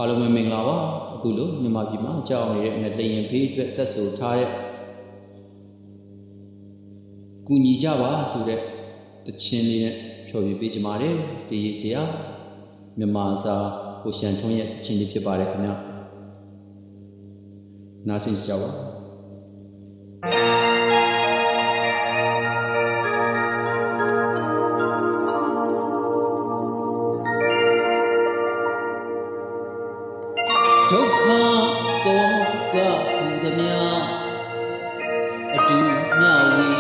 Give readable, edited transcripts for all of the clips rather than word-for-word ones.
အားလုံးပဲမင်္ဂလာပါအခုလိုမြန်မာပြည်မှာကြောက်နေတဲ့ငလျင်ဖေးအတွက်ဆက်ဆိုထားတဲ့ကူညီကြပါဆိုတဲ့တခြင်းလေးနဲ့ဖြော်ပြပေးကြပါတယ်ဒီရေးစရာမြန်မာစာကိုရှန်ထွန်းရဲ့တခြင်းလေးဖြစ်ပါတယ်ခင်ဗျာနားဆင်ကြပါဒုက္ခကောကဟူသည်များအတူမျှဝေ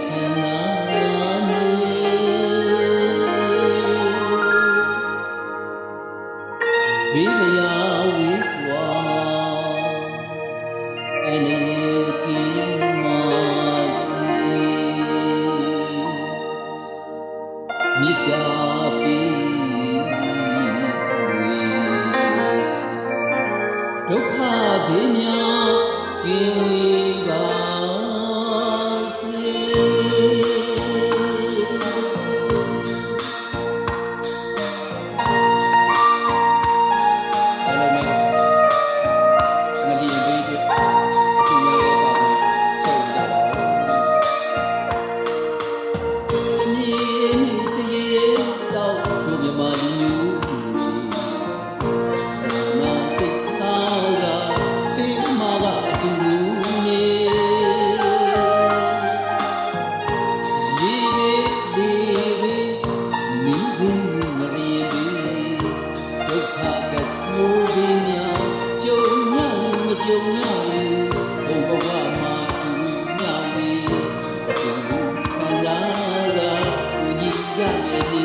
ခံစားနေဘေးမယာဝေးကွာအနေကင်းမစီမြတ်တာပေးဒုက္ခဘေးများကင်းဝေးပါစေအားလုံးပဲငလျင်ဘေးတွေအတူရဲပါထုတ်ကြပါဦးတရေတော့လူမြန်မာလူမျိုးကြုံရရင်ဘုံဘဝမှာသူမျှဝေအတူခံစားတာသူကြီးရမယ်လေ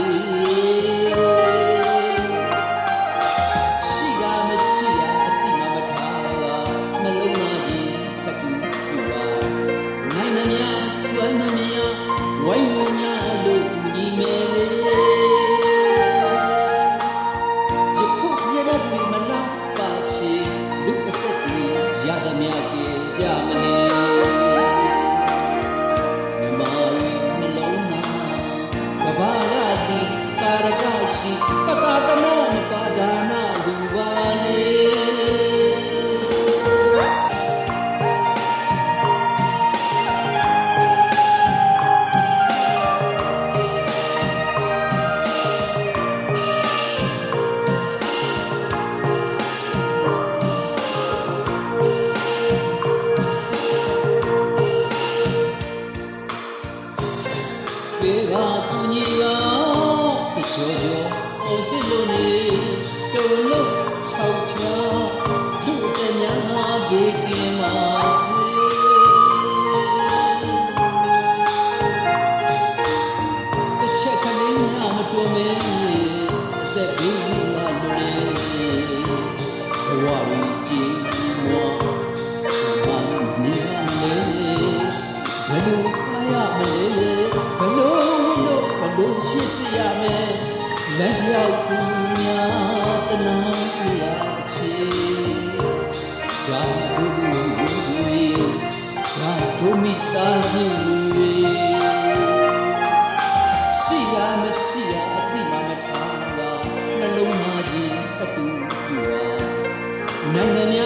ရှိရမရှိရအတိမမထားနှလုံးသားကြီးဖတ်သူသူပါနိုင်နှမြစွမ်းနှမြဝိုင်းဝန်းများလို့ညီမယ်လေယခုရရပြီမလားပါချေလူအသက်တွေရသမျှကေကြမလဲမြမရီနှလုံးသားကဘာရတိတာရကရှိပကတမောပါဒါနာလူပါလေဘေးကသူညီကတချို့ကျော်အိုတစ်လို့နေတုံလို့၆ချောသူ့တညာဘေးကင်းပါစေတစ်ချက်ကလေးမှမတွန်းမဲအသက်ဘေးကလွယ်ဘဝကြီးကြည်မွားဘာနေလဲဘယ်လိုစားရမလဲဘလို့ရှိစရာမယ်လက်ရောက်သူများတနာရချေဓာတုဝေဓာတုမိသားစုရှိရမရှိရအတိမမထားကနှလုံးသားကြီးဖတ်သူပြပါနိုင်ငံ